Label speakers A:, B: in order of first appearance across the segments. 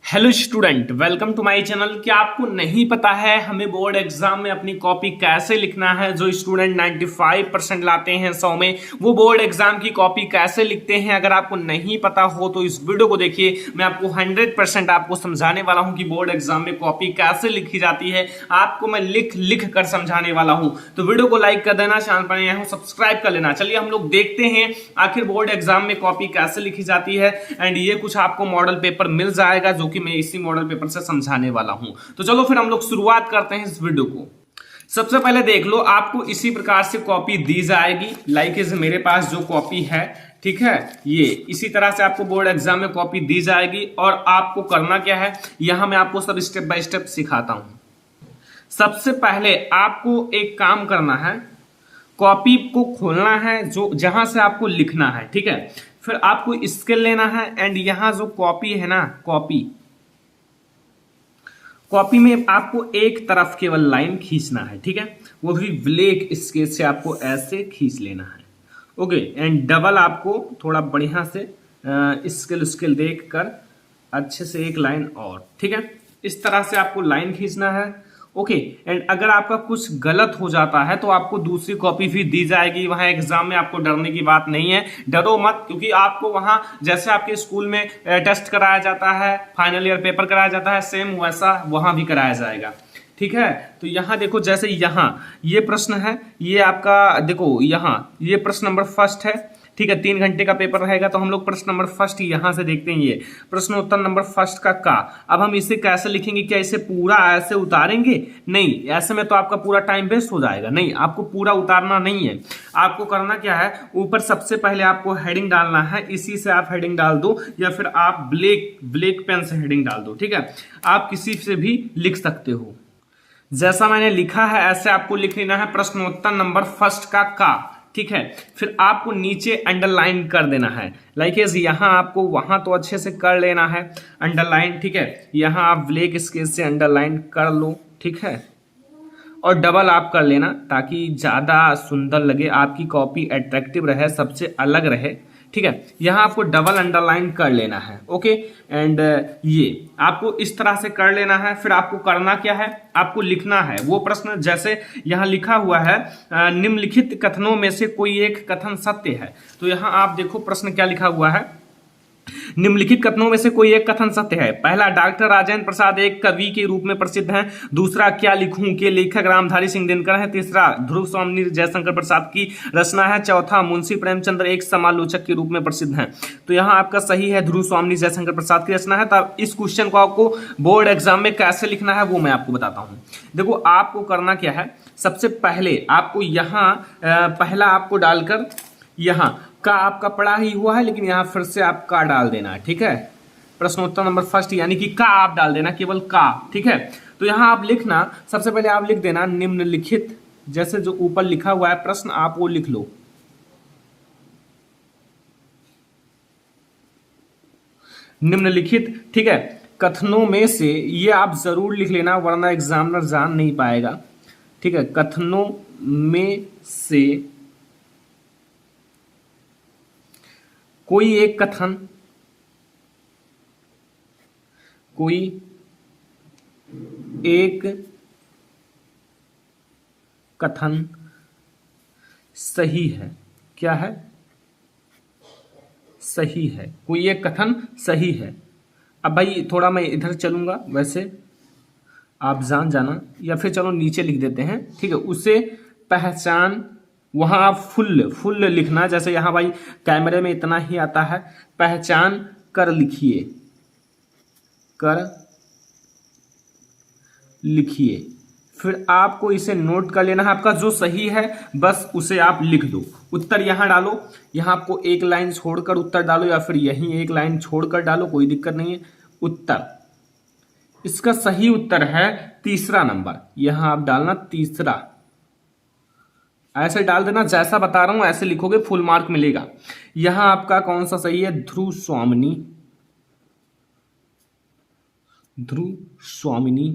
A: Hello student, welcome to my channel. क्या आपको नहीं पता है हमें बोर्ड एग्जाम में अपनी कॉपी कैसे लिखना है? जो स्टूडेंट 95% लाते हैं 100 में, वो बोर्ड एग्जाम की कॉपी कैसे लिखते हैं? अगर आपको नहीं पता हो तो इस वीडियो को देखिए। मैं आपको 100% आपको समझाने वाला हूं कि बोर्ड एग्जाम में कॉपी कैसे लिखी जाती है। आपको मैं लिख लिख कर समझाने वाला हूं, तो वीडियो को लाइक कर देना, चैनल पर नए हो सब्सक्राइब कर लेना। चलिए हम लोग देखते हैं आखिर बोर्ड एग्जाम में कॉपी कैसे लिखी जाती है। एंड ये कुछ आपको मॉडल पेपर मिल जाएगा जो कि मैं इसी मॉडल पेपर से समझाने वाला हूं। तो चलो फिर हम लोग शुरुआत करते हैं इस वीडियो को। सबसे पहले देख लो, आपको इसी प्रकार से कॉपी दी जाएगी। लाइक इज मेरे पास जो कॉपी है, ठीक है, ये इसी तरह से आपको बोर्ड एग्जाम में कॉपी दी जाएगी। और आपको करना क्या है, यहां मैं आपको सब स्टेप बाय स्टेप सिखाता हूं। सबसे पहले आपको एक काम करना है, कॉपी को खोलना है जो जहां से आपको लिखना है, ठीक है। फिर आपको स्केल लेना है एंड यहां जो कॉपी है ना, कॉपी कॉपी में आपको एक तरफ केवल लाइन खींचना है, ठीक है। वो भी ब्लैक स्केच से आपको ऐसे खींच लेना है। ओके, एंड डबल आपको थोड़ा बढ़िया से स्केल स्केल देख कर अच्छे से एक लाइन और, ठीक है, इस तरह से आपको लाइन खींचना है। ओके, एंड अगर आपका कुछ गलत हो जाता है तो आपको दूसरी कॉपी भी दी जाएगी। वहां एग्जाम में आपको डरने की बात नहीं है, डरो मत, क्योंकि आपको वहां जैसे आपके स्कूल में टेस्ट कराया जाता है, फाइनल ईयर पेपर कराया जाता है, सेम वैसा वहां भी कराया जाएगा, ठीक है। तो यहां देखो, जैसे यहां ये प्रश्न है, ये आपका देखो, यहां ये प्रश्न नंबर फर्स्ट है, ठीक है। 3 घंटे का पेपर रहेगा तो हम लोग प्रश्न नंबर फर्स्ट यहां से देखते हैं। ये प्रश्न उत्तर नंबर फर्स्ट का। अब हम इसे कैसे लिखेंगे? क्या इसे पूरा ऐसे उतारेंगे? नहीं, ऐसे में तो आपका पूरा टाइम वेस्ट हो जाएगा। नहीं, आपको पूरा उतारना नहीं है। आपको करना क्या है, ऊपर सबसे पहले आपको हेडिंग डालना है। इसी से आप हेडिंग डाल दो या फिर आप ब्लैक ब्लैक पेन से हेडिंग डाल दो, ठीक है। आप किसी से भी लिख सकते हो। जैसा मैंने लिखा है ऐसे आपको लिख लेना है, प्रश्नोत्तर नंबर फर्स्ट का, ठीक है। फिर आपको नीचे अंडरलाइन कर देना है। लाइक यहां आपको वहां तो अच्छे से कर लेना है अंडरलाइन, ठीक है। यहां आप ब्लैक स्केच से अंडरलाइन कर लो, ठीक है। और डबल आप कर लेना ताकि ज्यादा सुंदर लगे, आपकी कॉपी अट्रैक्टिव रहे, सबसे अलग रहे, ठीक है। यहां आपको डबल अंडरलाइन कर लेना है। ओके, एंड ये आपको इस तरह से कर लेना है। फिर आपको करना क्या है, आपको लिखना है वो प्रश्न जैसे यहां लिखा हुआ है, निम्नलिखित कथनों में से कोई एक कथन सत्य है। तो यहां आप देखो प्रश्न क्या लिखा हुआ है, निम्नलिखित कथनों में से कोई एक कथन सत्य है। पहला, डॉक्टर राजेंद्र प्रसाद एक कवि के रूप में प्रसिद्ध हैं। दूसरा, क्या लिखूं के लेखक रामधारी सिंह दिनकर हैं। तीसरा, ध्रुव स्वामी जयशंकर प्रसाद की रचना है। चौथा, मुंशी प्रेमचंद्र एक समालोचक के रूप में प्रसिद्ध हैं। तो यहाँ आपका सही है, ध्रुव स्वामी जयशंकर प्रसाद की रचना है। तब इस क्वेश्चन को आपको बोर्ड एग्जाम में कैसे लिखना है वो मैं आपको बताता हूँ। देखो, आपको करना क्या है, सबसे पहले आपको यहाँ पहला आपको डालकर, यहाँ का आपका पढ़ा ही हुआ है लेकिन यहां फिर से आप का डाल देना है, ठीक है। प्रश्नोत्तर नंबर फर्स्ट यानी कि का आप डाल देना, केवल का, ठीक है। तो यहां आप लिखना, सबसे पहले आप लिख देना निम्नलिखित, जैसे जो ऊपर लिखा हुआ है प्रश्न आप वो लिख लो। निम्नलिखित, ठीक है, कथनों में से, ये आप जरूर लिख लेना वरना एग्जामिनर जान नहीं पाएगा, ठीक है। कथनों में से कोई एक कथन, कोई एक कथन सही है। क्या है? सही है, कोई एक कथन सही है। अब भाई थोड़ा मैं इधर चलूंगा, वैसे आप जान जाना, या फिर चलो नीचे लिख देते हैं, ठीक है। उसे पहचान, वहां आप फुल फुल लिखना, जैसे यहां भाई कैमरे में इतना ही आता है, पहचान कर लिखिए, कर लिखिए। फिर आपको इसे नोट कर लेना है, आपका जो सही है बस उसे आप लिख दो। उत्तर यहां डालो, यहां आपको एक लाइन छोड़कर उत्तर डालो या फिर यहीं एक लाइन छोड़कर डालो, कोई दिक्कत नहीं है। उत्तर, इसका सही उत्तर है तीसरा नंबर, यहां आप डालना तीसरा, ऐसे डाल देना, जैसा बता रहा हूं ऐसे लिखोगे, फुल मार्क मिलेगा। यहां आपका कौन सा सही है? ध्रुव स्वामिनी, ध्रुव स्वामिनी,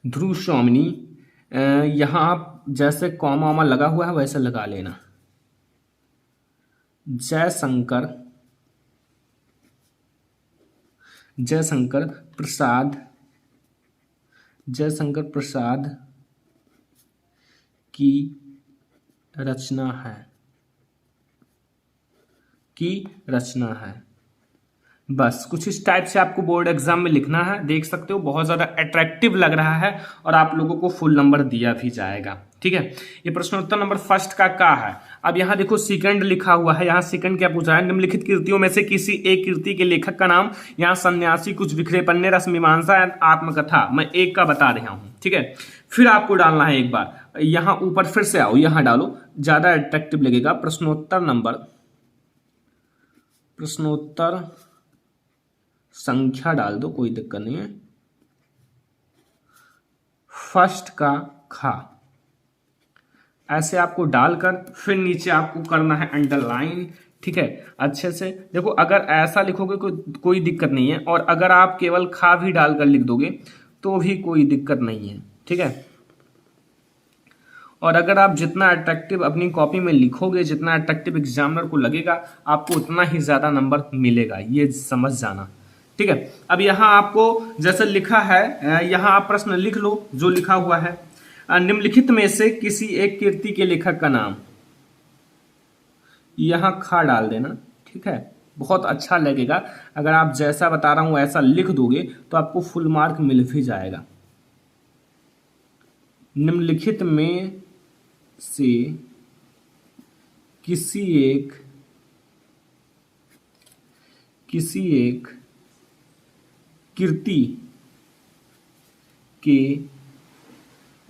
A: ध्रुव स्वामिनी। यहां आप जैसे कॉमा वामा लगा हुआ है वैसे लगा लेना, जयशंकर जयशंकर प्रसाद जयशंकर प्रसाद की रचना है। बस कुछ इस टाइप से आपको बोर्ड एग्जाम में लिखना है। देख सकते हो बहुत ज्यादा अट्रैक्टिव लग रहा है और आप लोगों को फुल नंबर दिया भी जाएगा। ठीक है, ये प्रश्नोत्तर नंबर फर्स्ट का है। अब यहाँ देखो सेकंड लिखा हुआ है। यहाँ सेकंड क्या पूछा है, निम्नलिखित कृतियों में से किसी एक कृति के लेखक का नाम। यहाँ सन्यासी, कुछ बिखरे पन्ने, रसमीमांसा, आत्मकथा। मैं एक का बता रहा हूँ। ठीक है, फिर आपको डालना है एक बार यहाँ ऊपर, फिर से आओ यहाँ डालो, ज्यादा अट्रैक्टिव लगेगा। प्रश्नोत्तर संख्या डाल दो, कोई दिक्कत नहीं है। फर्स्ट का खा, ऐसे आपको डालकर फिर नीचे आपको करना है अंडरलाइन। ठीक है, अच्छे से देखो, अगर ऐसा लिखोगे कोई दिक्कत नहीं है, और अगर आप केवल खा भी डालकर लिख दोगे तो भी कोई दिक्कत नहीं है। ठीक है, और अगर आप जितना अट्रैक्टिव अपनी कॉपी में लिखोगे, जितना अट्रैक्टिव एग्जामिनर को लगेगा, आपको उतना ही ज्यादा नंबर मिलेगा, ये समझ जाना। ठीक है, अब यहाँ आपको जैसे लिखा है, यहाँ आप प्रश्न लिख लो जो लिखा हुआ है। निम्नलिखित में से किसी एक कृति के लेखक का नाम, यहाँ खा डाल देना। ठीक है, बहुत अच्छा लगेगा। अगर आप जैसा बता रहा हूं ऐसा लिख दोगे तो आपको फुल मार्क मिल भी जाएगा। निम्नलिखित में से किसी एक कृति के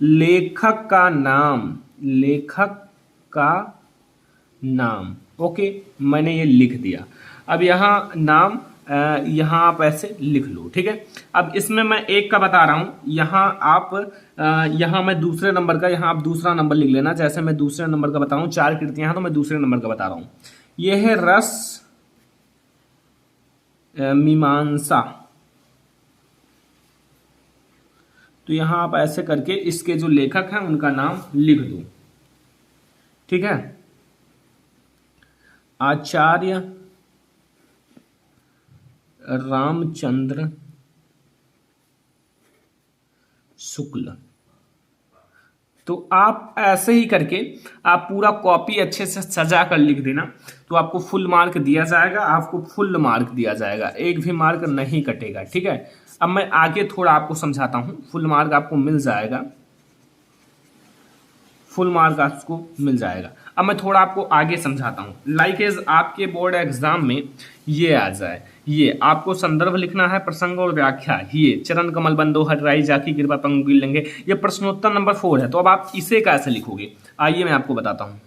A: लेखक का नाम। ओके, मैंने ये लिख दिया। अब यहाँ नाम, यहाँ आप ऐसे लिख लो। ठीक है, अब इसमें मैं एक का बता रहा हूं, यहाँ आप यहाँ मैं दूसरे नंबर का, यहाँ आप दूसरा नंबर लिख लेना। जैसे मैं दूसरे नंबर का बता रहा हूँ, 4 कृतियां हैं तो मैं दूसरे नंबर का बता रहा हूं। यह है रस मीमांसा। तो यहां आप ऐसे करके इसके जो लेखक हैं उनका नाम लिख दो। ठीक है, आचार्य रामचंद्र शुक्ल। तो आप ऐसे ही करके आप पूरा कॉपी अच्छे से सजा कर लिख देना, तो आपको फुल मार्क दिया जाएगा। आपको फुल मार्क दिया जाएगा, एक भी मार्क नहीं कटेगा। ठीक है, अब मैं आगे थोड़ा आपको समझाता हूं। फुल मार्क आपको मिल जाएगा, फुल मार्क आपको मिल जाएगा। अब मैं थोड़ा आपको आगे समझाता हूं। लाइक एज आपके बोर्ड एग्जाम में ये आ जाए, ये आपको संदर्भ लिखना है, प्रसंग और व्याख्या। ये चरण कमल बंदो हटराई जाकी कृपा पंगुल लेंगे, ये प्रश्नोत्तर नंबर 4 है। तो अब आप इसे कैसे लिखोगे, आइए मैं आपको बताता हूं।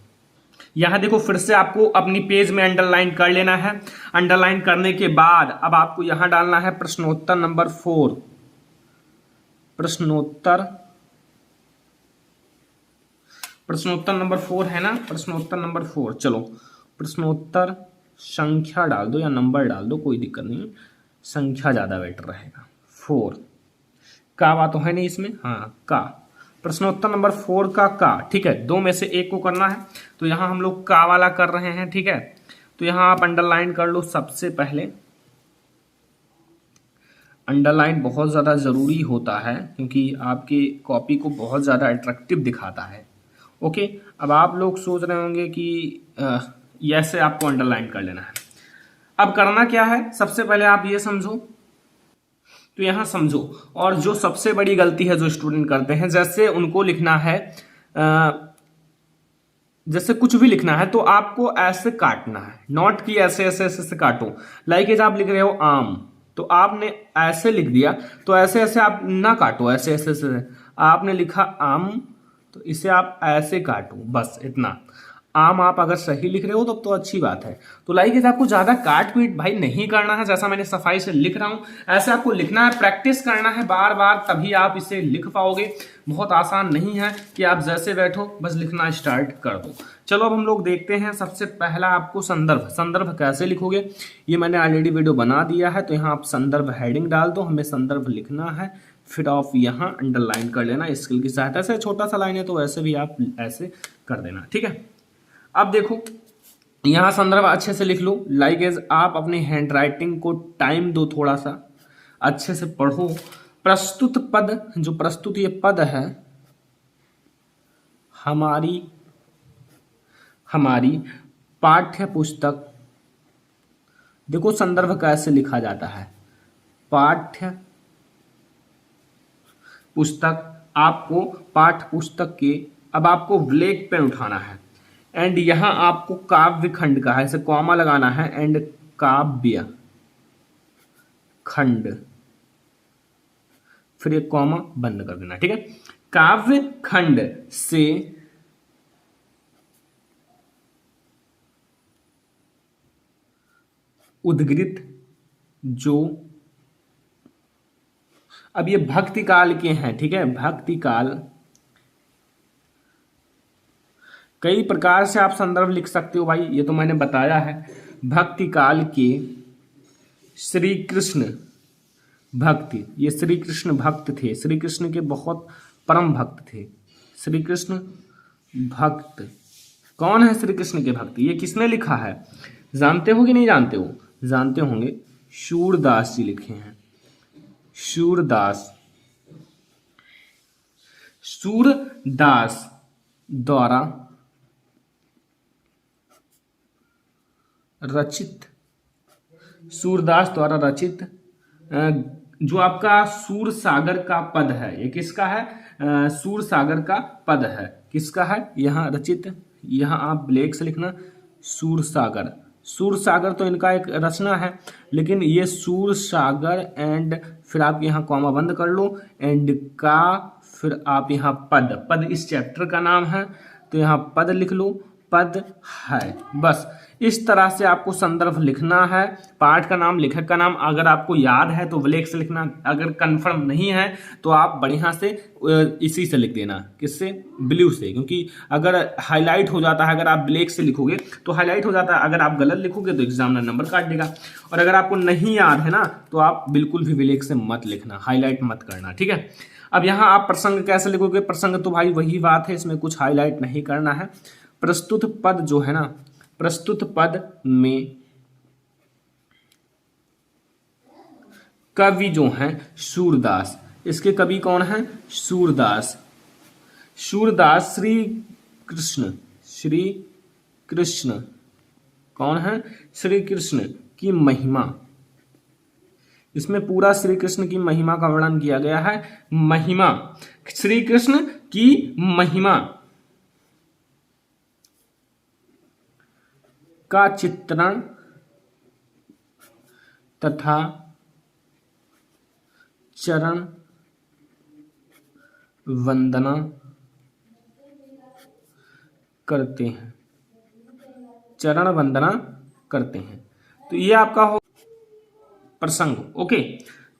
A: यहां देखो, फिर से आपको अपनी पेज में अंडरलाइन कर लेना है। अंडरलाइन करने के बाद अब आपको यहां डालना है प्रश्नोत्तर नंबर 4। प्रश्नोत्तर नंबर 4 है ना, प्रश्नोत्तर नंबर 4। चलो, प्रश्नोत्तर संख्या डाल दो या नंबर डाल दो, कोई दिक्कत नहीं, संख्या ज्यादा बेटर रहेगा। 4 का बात तो है नहीं इसमें, हाँ का। प्रश्नोत्तर नंबर 4 का। ठीक है, 2 में से एक को करना है, तो यहां हम लोग का वाला कर रहे हैं। ठीक है, तो यहां आप अंडरलाइन कर लो। सबसे पहले अंडरलाइन बहुत ज़्यादा ज़रूरी होता है, क्योंकि आपकी कॉपी को बहुत ज़्यादा अट्रैक्टिव दिखाता है। ओके, अब आप लोग सोच रहे होंगे कि ऐसे आपको अंडरलाइन कर लेना है। अब करना क्या है, सबसे पहले आप ये समझो, तो यहां समझो। और जो सबसे बड़ी गलती है जो स्टूडेंट करते हैं, जैसे उनको लिखना है, जैसे कुछ भी लिखना है तो आपको ऐसे काटना है, नॉट की ऐसे ऐसे ऐसे से काटो। लाइक एज आप लिख रहे हो आम, तो आपने ऐसे लिख दिया, तो ऐसे ऐसे आप ना काटो, ऐसे ऐसे ऐसे। आपने लिखा आम, तो इसे आप ऐसे काटो, बस इतना। आम आप अगर सही लिख रहे हो तब तो अच्छी बात है। तो लाइक इज आपको ज्यादा काट पीट भाई नहीं करना है, जैसा मैंने सफाई से लिख रहा हूं ऐसे आपको लिखना है, प्रैक्टिस करना है बार बार, तभी आप इसे लिख पाओगे। बहुत आसान नहीं है कि आप जैसे बैठो बस लिखना स्टार्ट कर दो। चलो अब हम लोग देखते हैं। सबसे पहला आपको संदर्भ कैसे लिखोगे, ये मैंने ऑलरेडी वीडियो बना दिया है। तो यहाँ आप संदर्भ हेडिंग डाल दो, हमें संदर्भ लिखना है, फिर आप यहाँ अंडरलाइन कर लेना स्केल की सहायता से। छोटा सा लाइन है तो वैसे भी आप ऐसे कर देना। ठीक है, अब देखो यहां संदर्भ अच्छे से लिख लो। लाइक एज आप अपनी हैंड राइटिंग को टाइम दो, थोड़ा सा अच्छे से पढ़ो। प्रस्तुत पद, जो प्रस्तुत ये पद है, हमारी हमारी पाठ्य पुस्तक, देखो संदर्भ कैसे लिखा जाता है, पाठ्य पुस्तक, आपको पाठ्य पुस्तक के, अब आपको ब्लैक पेन उठाना है एंड यहां आपको काव्य खंड का है, ऐसे कॉमा लगाना है एंड काव्य खंड, फिर एक कॉमा बंद कर देना, ठीक है। काव्य खंड से उद्गृत जो, अब ये भक्ति काल के हैं, ठीक है। भक्ति काल, कई प्रकार से आप संदर्भ लिख सकते हो भाई, ये तो मैंने बताया है। भक्ति काल के श्री कृष्ण भक्ति, ये श्री कृष्ण भक्त थे, श्री कृष्ण के बहुत परम भक्त थे। श्री कृष्ण भक्त कौन है? श्री कृष्ण के भक्त। ये किसने लिखा है, जानते हो कि नहीं जानते हो? जानते होंगे, सूरदास जी लिखे हैं। सूरदास द्वारा रचित, सूरदास द्वारा रचित जो आपका सूर सागर का पद है, ये किसका है? सूर सागर का पद है, किसका है? यहाँ रचित, यहाँ आप ब्लैक से लिखना, सूर सागर। सूर सागर तो इनका एक रचना है, लेकिन ये सूर सागर एंड फिर आप यहाँ कॉमा बंद कर लो एंड का, फिर आप यहाँ पद, पद इस चैप्टर का नाम है तो यहाँ पद लिख लो, पद है। बस इस तरह से आपको संदर्भ लिखना है, पाठ का नाम, लेखक का नाम। अगर आपको याद है तो ब्लैक से लिखना, अगर कंफर्म नहीं है तो आप बढ़िया से इसी से लिख देना, किससे? ब्लू से, क्योंकि अगर हाईलाइट हो जाता है, अगर आप ब्लैक से लिखोगे तो हाईलाइट हो जाता है, अगर आप गलत लिखोगे तो एग्जामिनर नंबर काट देगा। और अगर आपको नहीं याद है ना तो आप बिल्कुल भी ब्लैक से मत लिखना, हाईलाइट मत करना, ठीक है। अब यहाँ आप प्रसंग कैसे लिखोगे? प्रसंग तो भाई वही बात है, इसमें कुछ हाईलाइट नहीं करना है। प्रस्तुत पद जो है ना, प्रस्तुत पद में कवि जो हैं सूरदास, इसके कवि कौन हैं? सूरदास। सूरदास श्री कृष्ण कौन है? श्री कृष्ण की महिमा, इसमें पूरा श्री कृष्ण की महिमा का वर्णन किया गया है। महिमा, श्री कृष्ण की महिमा का चित्रण तथा चरण वंदना करते हैं, चरण वंदना करते हैं। तो ये आपका हो प्रसंग, ओके।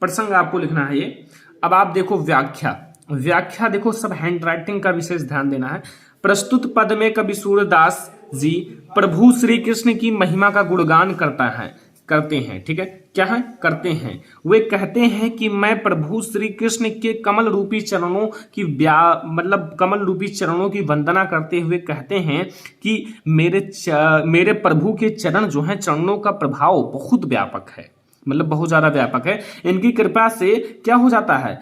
A: प्रसंग आपको लिखना है ये। अब आप देखो व्याख्या, व्याख्या देखो सब हैंड राइटिंग का विशेष ध्यान देना है। प्रस्तुत पद में कवि सूरदास जी प्रभु श्री कृष्ण की महिमा का गुणगान करते हैं, ठीक है। क्या है? करते हैं। वे कहते हैं कि मैं प्रभु श्री कृष्ण के कमल रूपी चरणों की कमल रूपी चरणों की वंदना करते हुए कहते हैं कि मेरे प्रभु के चरण जो हैं, चरणों का प्रभाव बहुत व्यापक है, मतलब बहुत ज्यादा व्यापक है। इनकी कृपा से क्या हो जाता है?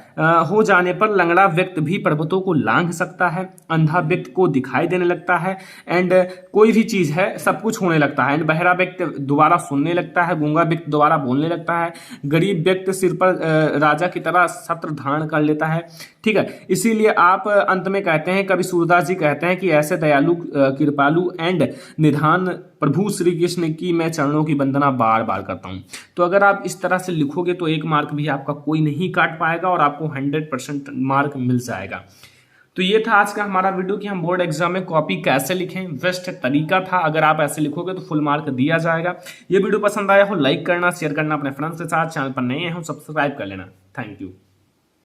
A: हो जाने पर लंगड़ा व्यक्ति भी पर्वतों को लांघ सकता है, अंधा व्यक्ति को दिखाई देने लगता है एंड कोई भी चीज है सब कुछ होने लगता है। एंड बहरा व्यक्ति दोबारा सुनने लगता है, गूंगा व्यक्ति दोबारा बोलने लगता है, गरीब व्यक्ति सिर पर राजा की तरह छत्र धारण कर लेता है, ठीक है। इसीलिए आप अंत में कहते हैं, कवि सूरदास जी कहते हैं कि ऐसे दयालु, कृपालु एंड निधान प्रभु श्री कृष्ण की मैं चरणों की वंदना बार बार करता हूं। तो अगर आप इस तरह से लिखोगे तो 1 मार्क भी आपका कोई नहीं काट पाएगा और आपको 100% मार्क मिल जाएगा। तो ये था आज का हमारा वीडियो कि हम बोर्ड एग्जाम में कॉपी कैसे लिखें, बेस्ट तरीका था। अगर आप ऐसे लिखोगे तो फुल मार्क दिया जाएगा। ये वीडियो पसंद आया हो लाइक करना, शेयर करना अपने फ्रेंड्स के साथ, चैनल पर नए हो सब्सक्राइब कर लेना। Thank you.